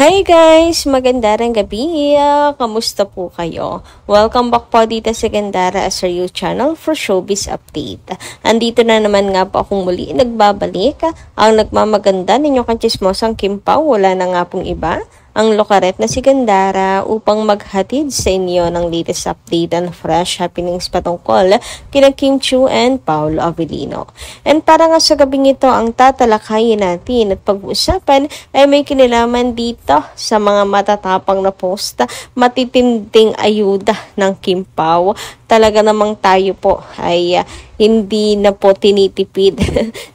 Hi guys! Magandang gabi! Kamusta po kayo? Welcome back po dito sa Gandara as your channel for showbiz update. Andito na naman nga po akong muli nagbabalik. Ang nagmamaganda ninyong kanchismosang Kim Pao, wala na nga pong iba. Ang lokaret na si Gandara upang maghatid sa inyo ng latest update and fresh happenings patungkol kina Kim Chiu and Paolo Avellino. And para nga sa gabing ito, ang tatalakayin natin at pag-uusapan ay may kinalaman dito sa mga matatapang na post, matitinding ayuda ng Kim Pao. Talaga namang tayo po ay hindi na po tinitipid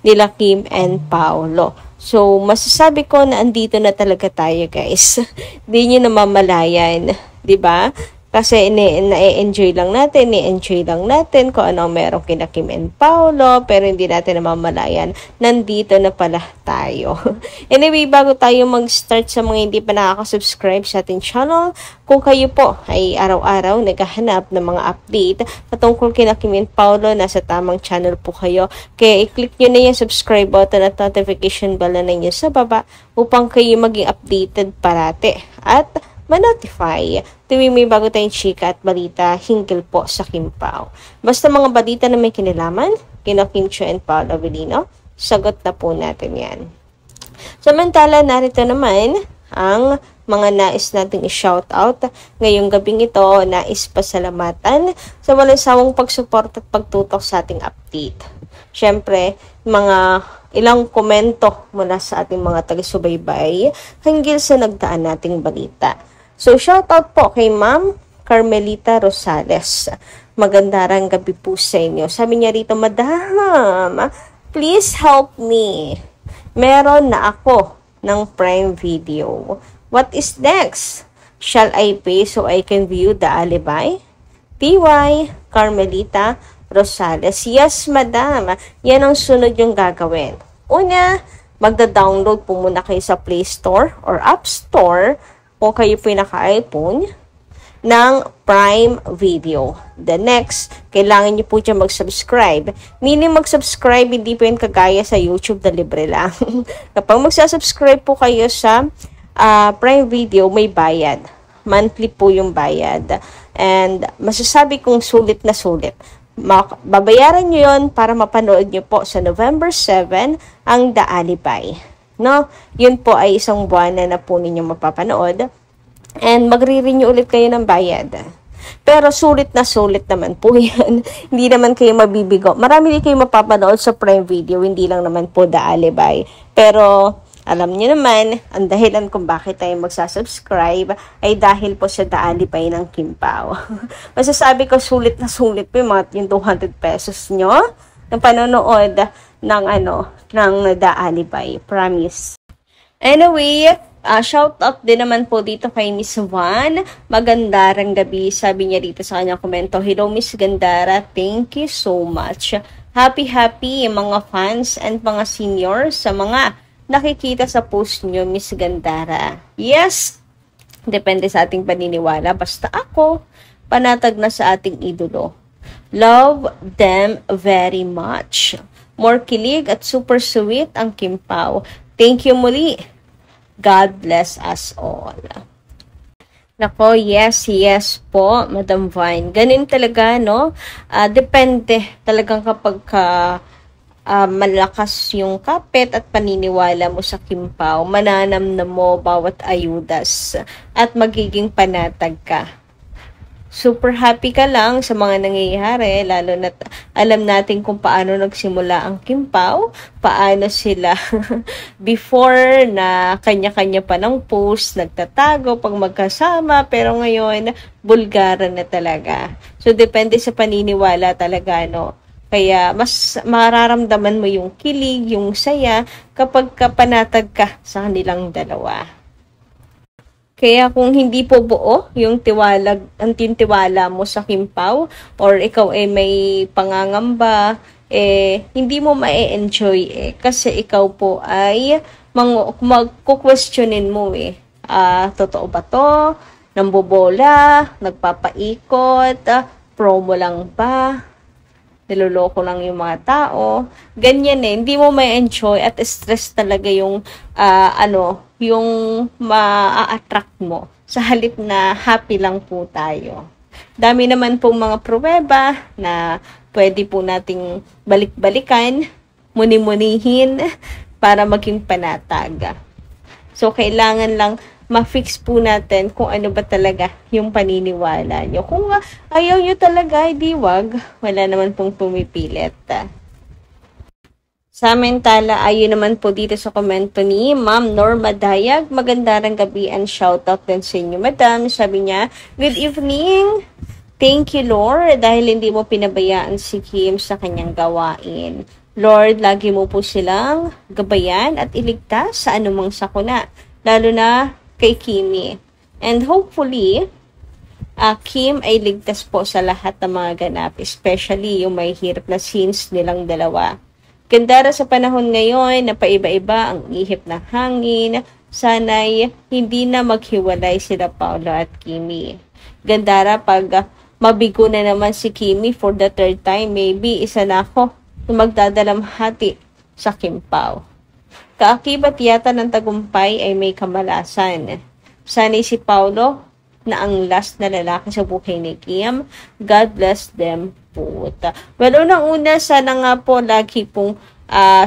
nila Kim and Paolo. So, masasabi ko na andito na talaga tayo, guys. Hindi nyo namamalayan, di ba? Kasi na-enjoy lang natin kung ano meron kina Kim and Paolo, pero hindi natin namamalayan. Nandito na pala tayo. Anyway, bago tayo mag-start sa mga hindi pa nakaka-subscribe sa ating channel, kung kayo po ay araw-araw naghahanap ng mga update patungkol kina Kim and Paolo, nasa tamang channel po kayo. Kaya i-click nyo na yung subscribe button at notification bell na ninyo sa baba upang kayo maging updated parate at ma-notify tuwing may bago tayong chika at balita hinggil po sa Kim Pao. Basta mga balita na may kinalaman, kina Kim Chiu and Paolo Avellino, sagot na po natin yan. Samantala, narito naman ang mga nais nating i-shoutout. Ngayong gabing ito, nais pasalamatan sa walang sawang pagsupport at pagtutok sa ating update. Siyempre, mga ilang komento mula sa ating mga taga-subaybay hinggil sa nagdaan nating balita. So, shoutout po kay Ma'am Carmelita Rosales. Magandang gabi po sa inyo. Sabi niya rito, Madam, please help me. Meron na ako ng Prime Video. What is next? Shall I pay so I can view the alibi? TY Carmelita Rosales. Yes, Madam. Yan ang sunod yung gagawin. Una, magda-download po muna kayo sa Play Store or App Store kung kayo po yung naka-iPhone ng Prime Video. The next, kailangan nyo po dyan mag-subscribe. Meaning mag-subscribe, hindi po yun kagaya sa YouTube na libre lang. Kapag magsasubscribe po kayo sa Prime Video, may bayad. Monthly po yung bayad. And masasabi kong sulit na sulit. Babayaran nyo yun para mapanood nyo po sa November 7 ang The Alibi. No? Yun po ay isang buwan na po ninyo mapapanood. And magre-renew ulit kayo ng bayad. Pero sulit na sulit naman po yan. Hindi naman kayo mabibigo. Marami din kayo mapapanood sa Prime Video. Hindi lang naman po The Alibi. Pero alam niyo naman, ang dahilan kung bakit tayo magsasubscribe ay dahil po sa The Alibi ng Kim Pao. Masasabi ko sulit na sulit po yung 200 pesos nyo ng panonood ng The Alibi. Promise. Anyway, shout out din naman po dito kay Miss Van. Magandang gabi. Sabi niya dito sa kanyang komento, hello Miss Gandara, thank you so much. Happy mga fans and mga seniors sa mga nakikita sa post nyo, Miss Gandara. Yes, depende sa ating paniniwala. Basta ako, panatag na sa ating idolo. Love them very much. More kilig at super sweet ang Kim Pao. Thank you muli. God bless us all. Nako, yes po, Madam Vine. Ganun talaga, no? Depende talagang kapag malakas yung kapit at paniniwala mo sa Kim Pao, mananamnam mo bawat ayudas at magiging panatag ka. Super happy ka lang sa mga nangyayari, lalo na alam natin kung paano nagsimula ang Kim Pao, paano sila before na kanya-kanya pa ng post, nagtatago pag magkasama, pero ngayon, bulgaran na talaga. So, depende sa paniniwala talaga, no? Kaya, mas mararamdaman mo yung kilig, yung saya, kapag kapanatag ka sa kanilang dalawa. Kaya kung hindi po buo yung tiwala mo sa Kim Pao, or ikaw ay may pangangamba, hindi mo ma-enjoy kasi ikaw po ay magkukwestiyonin mo totoo ba to? Nambobola, nagpapaikot, promo lang ba? niloloko lang yung mga tao. Ganyan eh, hindi mo may enjoy at stress talaga yung yung ma-attract mo. Sa halip na happy lang po tayo. Dami naman pong mga pruweba na pwede po nating balik-balikan, muni-munihin para maging panatag. So, kailangan lang ma-fix po natin kung ano ba talaga yung paniniwala nyo. Kung ayaw nyo talaga, hindi wag. Wala naman pong pumipilit. Samantala, ayun naman po dito sa komento ni Ma'am Norma Dayag. Magandang gabi and shoutout din sa inyo, Madam. Sabi niya, good evening. Thank you, Lord, dahil hindi mo pinabayaan si Kim sa kanyang gawain. Lord, lagi mo po silang gabayan at iligtas sa anumang sakuna, lalo na kay Kimi. And hopefully, Kim ay ligtas po sa lahat ng mga ganap, especially yung may hirap na scenes nilang dalawa. Gandara sa panahon ngayon na paiba-iba ang ihip ng hangin, sana'y hindi na maghiwalay sila Paolo at Kimi. Gandara pag mabigo na naman si Kimi for the third time, maybe isa na ako na magdadalamhati sa Kim Pao. Kaakibat yata ng tagumpay ay may kamalasan. Sana'y si Paolo na ang last na lalaki sa buhay ni Kim. God bless them both. Well, unang-una, sana nga po lagi pong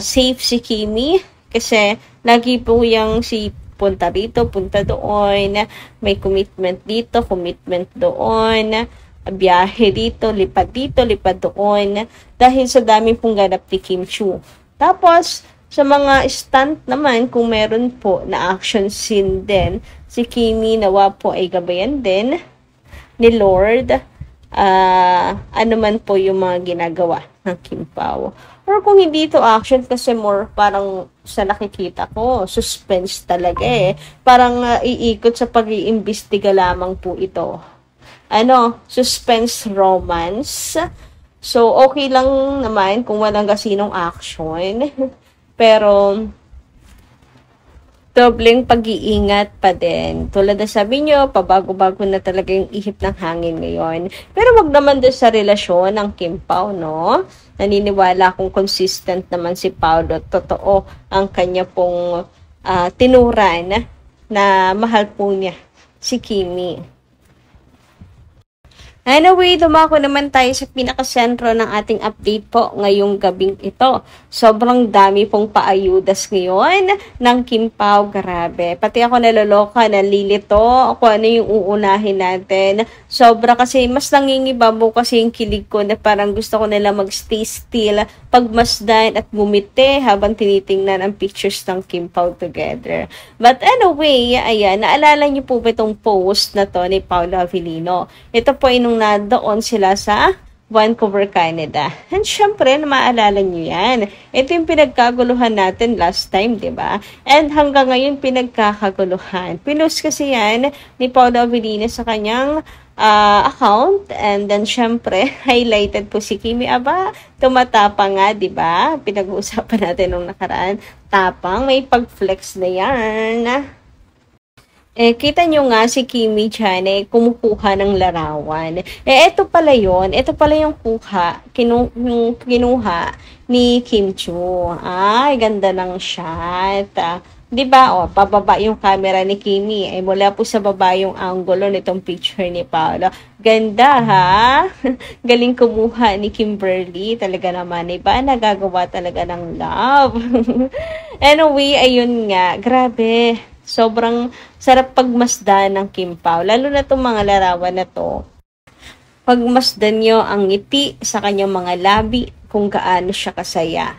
safe si Kimi. Kasi lagi po yung si punta dito, punta doon. May commitment dito, commitment doon. Biyahe dito, lipad doon. Dahil sa dami pong ganap ni Kim Chiu. Tapos, sa mga stunt naman, kung meron po na action scene din, si Kimi nawa po ay gabayan din ni Lord. Ano man po yung mga ginagawa ng Kim Pao. Or kung hindi ito action, kasi more parang sa nakikita ko, suspense talaga eh. Parang iikot sa pag-iimbestiga lamang po ito. Suspense romance. So, okay lang naman kung walang kasinong action. Pero, dobleng pag-iingat pa din. Tulad na sabi nyo, pabago-bago na talaga yung ihip ng hangin ngayon. Pero wag naman doon sa relasyon ng Kim Pao, no? Naniniwala akong consistent naman si Paolo. Totoo ang kanya pong tinuran na mahal po niya si Kimi. Anyway, dumako naman tayo sa pinakasentro ng ating update po ngayong gabing ito. Sobrang dami pong paayudas ngayon ng Kim Pao, grabe. Pati ako naloloka, nalilito, ako ano yung uunahin natin. Sobra kasi, mas nangingibabaw kasi yung kilig ko na parang gusto ko nila mag-stay still, pagmasdan at gumiti habang tinitingnan ang pictures ng Kim Pao together. But anyway, ayan, naalala niyo po ba itong post na to ni Paolo Avellino? Ito po ay nung doon sila sa Vancouver, Canada. And syempre, maalala nyo yan. Ito yung pinagkaguluhan natin last time, di ba? And hanggang ngayon, pinagkakaguluhan. Pinost kasi yan ni Paolo Avellino sa kanyang account. And then, syempre, highlighted po si Kimi. Aba, tumatapang nga, di ba? Pinag-uusapan natin nung nakaraan. Tapang, may pag-flex na yan. Kita nyo nga si Kimi dyan, kumukuha ng larawan. Ito pala yun. Ito pala yung kinuha ni Kim Chiu. Ay, ganda ng shot. Diba? Pababa yung camera ni Kimi. Mula po sa baba yung angulo nitong picture ni Paolo. Ganda, ha? Galing kumuha ni Kimberly. Talaga naman, iba? Nagagawa talaga ng love. Anyway, ayun nga. Grabe. Sobrang sarap pagmasdan ng Kim Pao. Lalo na itong mga larawan na to. Pagmasdan nyo ang ngiti sa kanyang mga labi kung gaano siya kasaya.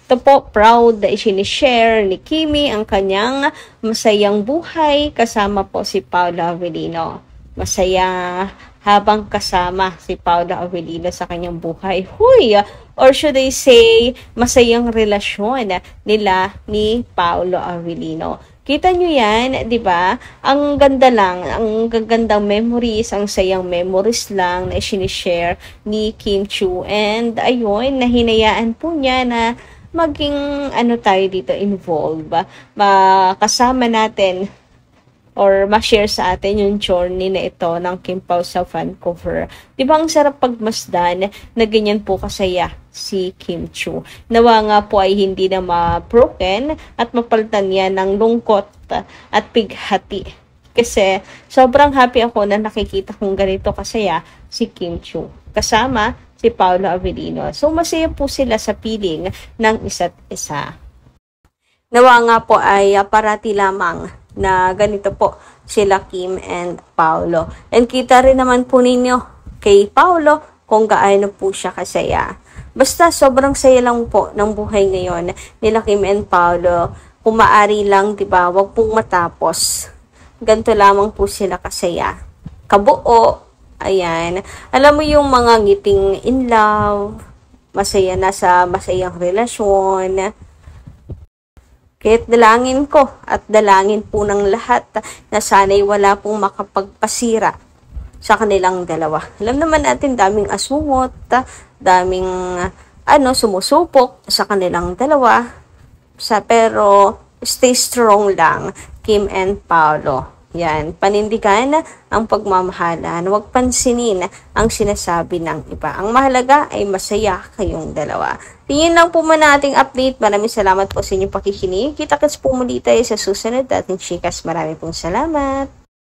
Ito po, proud na isinishare ni Kimi ang kanyang masayang buhay kasama po si Paolo Avellino. Masaya habang kasama si Paolo Avellino sa kanyang buhay. Huy! Or should I say, masayang relasyon nila ni Paolo Avellino. Kita nyo yan, di ba? Ang ganda lang, ang gagandang memories, ang sayang memories lang na sinishare ni Kim Chiu. And ayun, nahinayaan po niya na maging tayo dito involved. Kasama natin or ma-share sa atin yung journey na ito ng Kim Pao sa Vancouver. Di ba ang sarap pagmasdan na ganyan po kasaya si Kim Chiu? Nawa nga po ay hindi na ma-broken at mapalitan niya ng lungkot at pighati. Kasi sobrang happy ako na nakikita kong ganito kasaya si Kim Chiu kasama si Paolo Avellino. So masaya po sila sa piling ng isa't isa. Nawa nga po ay parati lamang na ganito po sila Kim and Paolo. And kita rin naman po ninyo kay Paolo kung gaano po siya kasaya. Basta sobrang saya lang po ng buhay ngayon nila Kim and Paolo. Kung maaari lang, diba, wag pong matapos. Ganito lamang po sila kasaya. Kabuo. Ayan. Alam mo yung mga ngiting in love, masaya na sa masayang relasyon. Kaya't dalangin ko at dalangin po ng lahat na sana'y wala pong makapagpasira sa kanilang dalawa. Alam naman natin daming asumot, daming sumusupok sa kanilang dalawa. Pero stay strong lang, Kim and Paolo. Yan, panindigan ang pagmamahalan. Huwag pansinin ang sinasabi ng iba. Ang mahalaga ay masaya kayong dalawa. Tingin lang po muna ating update. Maraming salamat po sa inyong pakikinig. Kita-kits po muli tayo sa susunod ating chikas. Maraming pong salamat.